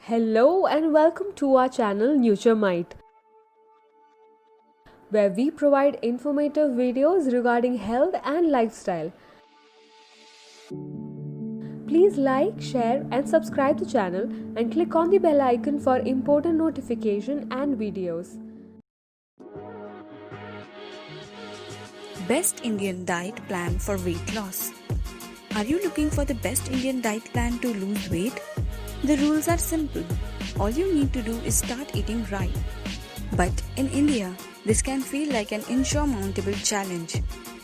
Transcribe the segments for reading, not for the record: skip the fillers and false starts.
Hello and welcome to our channel NutureMite, where we provide informative videos regarding health and lifestyle. Please like, share and subscribe the channel and click on the bell icon for important notification and videos. Best Indian diet plan for weight loss. Are you looking for the best Indian diet plan to lose weight? The rules are simple. All you need to do is start eating right. But in India, this can feel like an insurmountable challenge,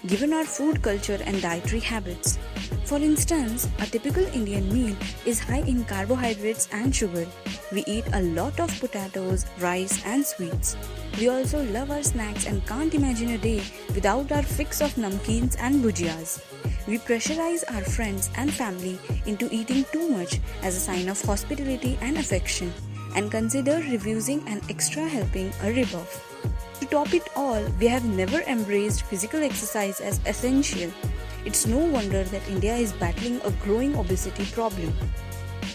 given our food culture and dietary habits. For instance, a typical Indian meal is high in carbohydrates and sugar. We eat a lot of potatoes, rice, and sweets. We also love our snacks and can't imagine a day without our fix of namkeens and bhujiyas. We pressurize our friends and family into eating too much as a sign of hospitality and affection, and consider refusing an extra helping a ripoff. To top it all, we have never embraced physical exercise as essential. It's no wonder that India is battling a growing obesity problem.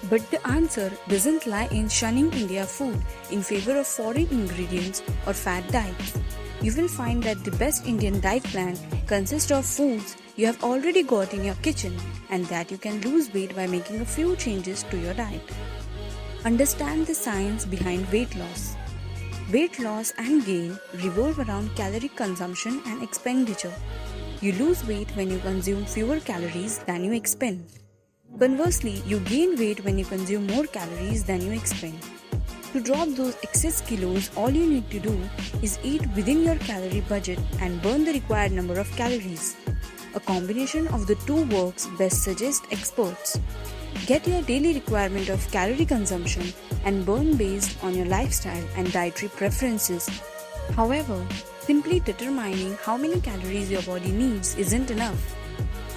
But the answer doesn't lie in shunning India food in favor of foreign ingredients or fad diets. You will find that the best Indian diet plan consists of foods you have already got in your kitchen and that you can lose weight by making a few changes to your diet. Understand the science behind weight loss. Weight loss and gain revolve around calorie consumption and expenditure. You lose weight when you consume fewer calories than you expend. Conversely, you gain weight when you consume more calories than you expend. To drop those excess kilos, all you need to do is eat within your calorie budget and burn the required number of calories. A combination of the two works best, suggest experts. Get your daily requirement of calorie consumption and burn based on your lifestyle and dietary preferences. However, simply determining how many calories your body needs isn't enough.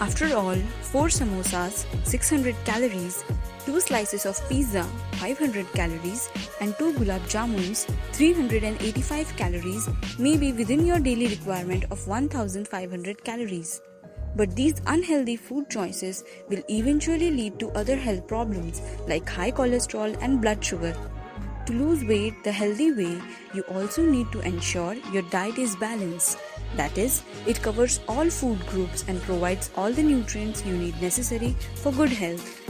After all, 4 samosas, 600 calories, 2 slices of pizza, 500 calories, and 2 gulab jamuns, 385 calories may be within your daily requirement of 1500 calories. But these unhealthy food choices will eventually lead to other health problems like high cholesterol and blood sugar. To lose weight the healthy way, you also need to ensure your diet is balanced. That is, it covers all food groups and provides all the nutrients you need necessary for good health.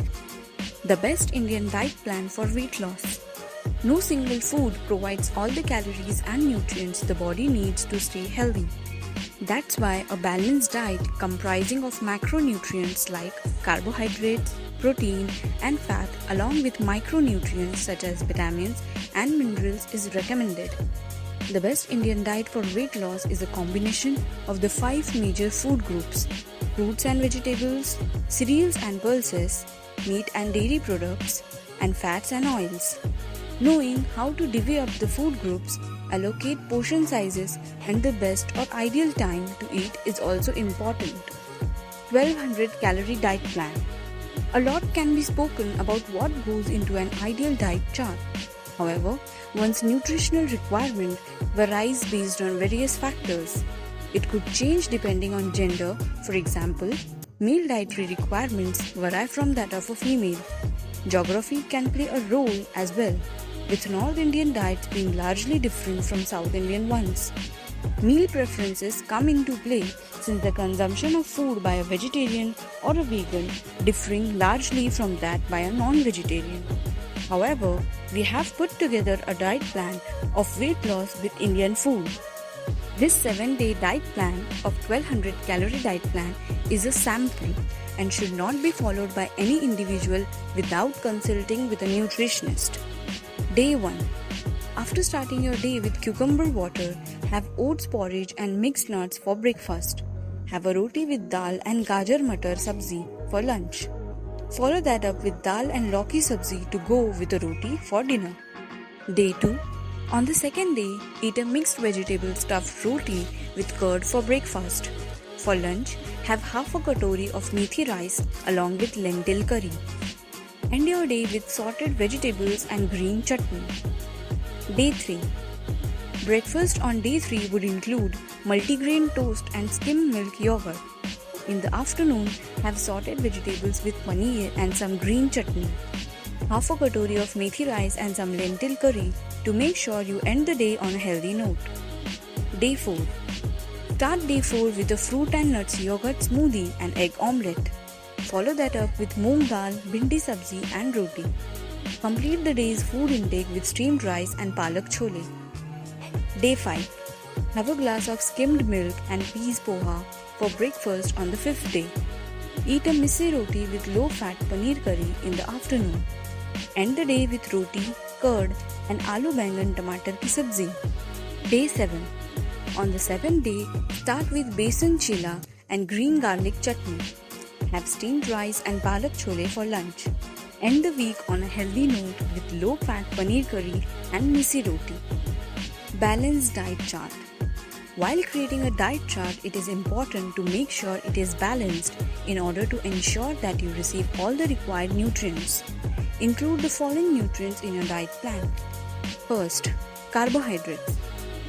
The best Indian diet plan for weight loss. No single food provides all the calories and nutrients the body needs to stay healthy. That's why a balanced diet comprising of macronutrients like carbohydrates, protein, and fat along with micronutrients such as vitamins and minerals is recommended. The best Indian diet for weight loss is a combination of the 5 major food groups: fruits and vegetables, cereals and pulses, meat and dairy products, and fats and oils. Knowing how to divvy up the food groups, allocate portion sizes, and the best or ideal time to eat is also important. 1200 calorie diet plan. A lot can be spoken about what goes into an ideal diet chart. However, one's nutritional requirement varies based on various factors. It could change depending on gender. For example, male dietary requirements vary from that of a female. Geography can play a role as well, with North Indian diets being largely different from South Indian ones. Meal preferences come into play since the consumption of food by a vegetarian or a vegan differing largely from that by a non-vegetarian. However, we have put together a diet plan of weight loss with Indian food. This 7-day diet plan of 1200 calorie diet plan is a sample and should not be followed by any individual without consulting with a nutritionist. Day 1. After starting your day with cucumber water, have oats porridge and mixed nuts for breakfast. Have a roti with dal and gajar matar sabzi for lunch. Follow that up with dal and lauki sabzi to go with a roti for dinner. Day 2. On the second day, eat a mixed vegetable stuffed roti with curd for breakfast. For lunch, have half a katori of methi rice along with lentil curry. End your day with sorted vegetables and green chutney. Day 3. Breakfast on day 3 would include multigrain toast and skim milk yogurt. In the afternoon, have sorted vegetables with paneer and some green chutney. half a katori of methi rice and some lentil curry to make sure you end the day on a healthy note. Day 4. Start day 4 with a fruit and nuts yogurt smoothie and egg omelette. Follow that up with moong dal, bhindi sabzi and roti. Complete the day's food intake with steamed rice and palak chole. Day 5. Have a glass of skimmed milk and peas poha for breakfast on the 5th day. Eat a mise roti with low-fat paneer curry in the afternoon. End the day with roti, curd and aloo bangan tomato ki sabzi. Day 7. On the 7th day, start with besan chila and green garlic chutney. Have steamed rice and palak chole for lunch. End the week on a healthy note with low-fat paneer curry and mise roti. Balanced diet chart. While creating a diet chart, it is important to make sure it is balanced in order to ensure that you receive all the required nutrients. Include the following nutrients in your diet plan. First, carbohydrates.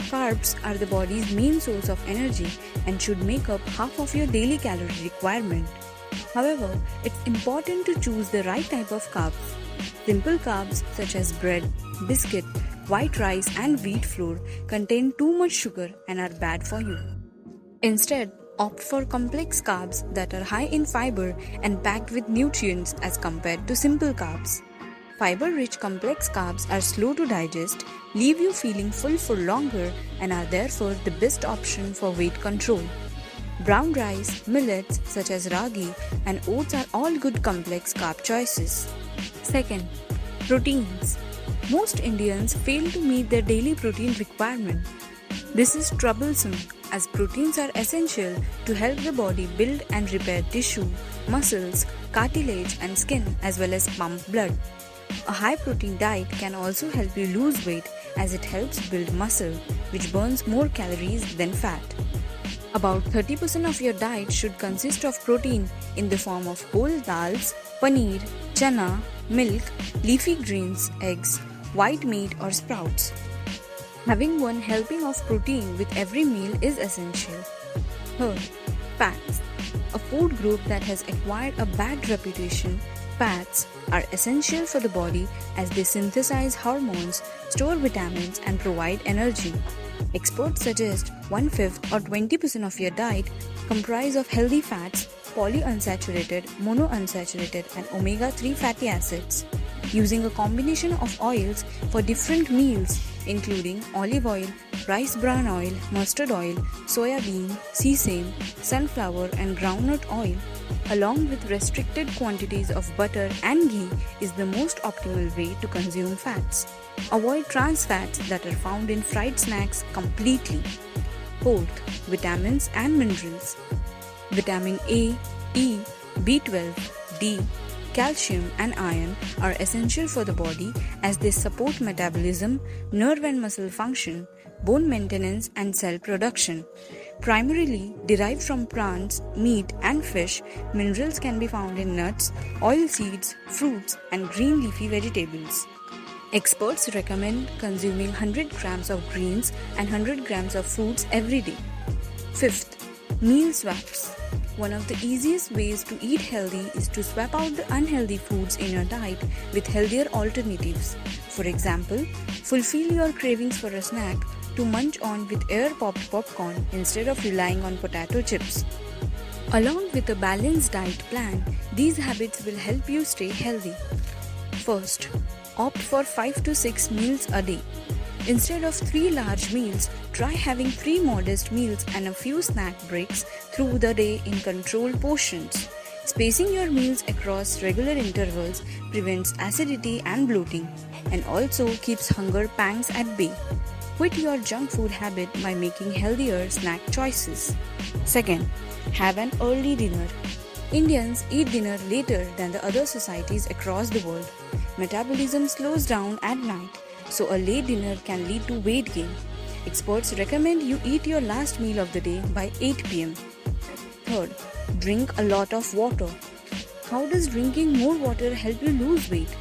Carbs are the body's main source of energy and should make up half of your daily calorie requirement. However, it's important to choose the right type of carbs. Simple carbs such as bread, biscuit, white rice and wheat flour contain too much sugar and are bad for you. Instead, opt for complex carbs that are high in fiber and packed with nutrients as compared to simple carbs. Fiber-rich complex carbs are slow to digest, leave you feeling full for longer, and are therefore the best option for weight control. Brown rice, millets such as ragi, and oats are all good complex carb choices. Second, proteins. Most Indians fail to meet their daily protein requirement. This is troublesome as proteins are essential to help the body build and repair tissue, muscles, cartilage and skin as well as pump blood. A high protein diet can also help you lose weight as it helps build muscle, which burns more calories than fat. About 30% of your diet should consist of protein in the form of whole dals, paneer, chana, milk, leafy greens, eggs, white meat or sprouts. Having one helping of protein with every meal is essential. Third, fats. A food group that has acquired a bad reputation, fats are essential for the body as they synthesize hormones, store vitamins and provide energy. Experts suggest 1/5 or 20% of your diet comprise of healthy fats, polyunsaturated, monounsaturated and omega-3 fatty acids. Using a combination of oils for different meals including olive oil, rice bran oil, mustard oil, soya bean, sesame, sunflower and groundnut oil along with restricted quantities of butter and ghee is the most optimal way to consume fats. Avoid trans fats that are found in fried snacks completely. Fourth, vitamins and minerals. Vitamin A, E, B12, D, calcium and iron are essential for the body as they support metabolism, nerve and muscle function, bone maintenance and cell production. Primarily derived from plants, meat and fish, minerals can be found in nuts, oil seeds, fruits and green leafy vegetables. Experts recommend consuming 100 grams of greens and 100 grams of fruits every day. Fifth, meal swaps. One of the easiest ways to eat healthy is to swap out the unhealthy foods in your diet with healthier alternatives. For example, fulfill your cravings for a snack to munch on with air-popped popcorn instead of relying on potato chips. Along with a balanced diet plan, these habits will help you stay healthy. First, opt for 5 to 6 meals a day. Instead of 3 large meals, try having 3 modest meals and a few snack breaks through the day in controlled portions. Spacing your meals across regular intervals prevents acidity and bloating and also keeps hunger pangs at bay. Quit your junk food habit by making healthier snack choices. Second, have an early dinner. Indians eat dinner later than the other societies across the world. Metabolism slows down at night, so a late dinner can lead to weight gain. Experts recommend you eat your last meal of the day by 8 p.m. Third, drink a lot of water. How does drinking more water help you lose weight?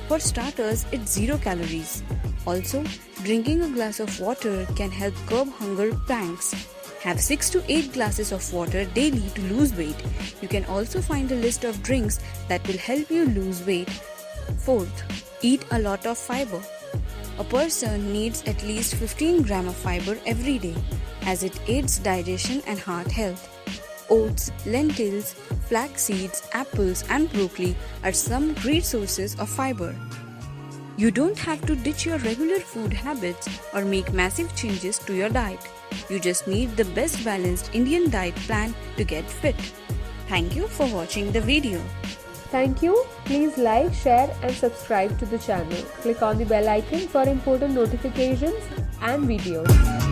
For starters, it's 0 calories. Also, drinking a glass of water can help curb hunger pangs. Have 6 to 8 glasses of water daily to lose weight. You can also find a list of drinks that will help you lose weight Fourth, eat a lot of fiber. A person needs at least 15 grams of fiber every day, as it aids digestion and heart health. Oats, lentils, flax seeds, apples, and broccoli are some great sources of fiber. You don't have to ditch your regular food habits or make massive changes to your diet. You just need the best balanced Indian diet plan to get fit. Thank you for watching the video. Thank you. Please like, share and subscribe to the channel. Click on the bell icon for important notifications and videos.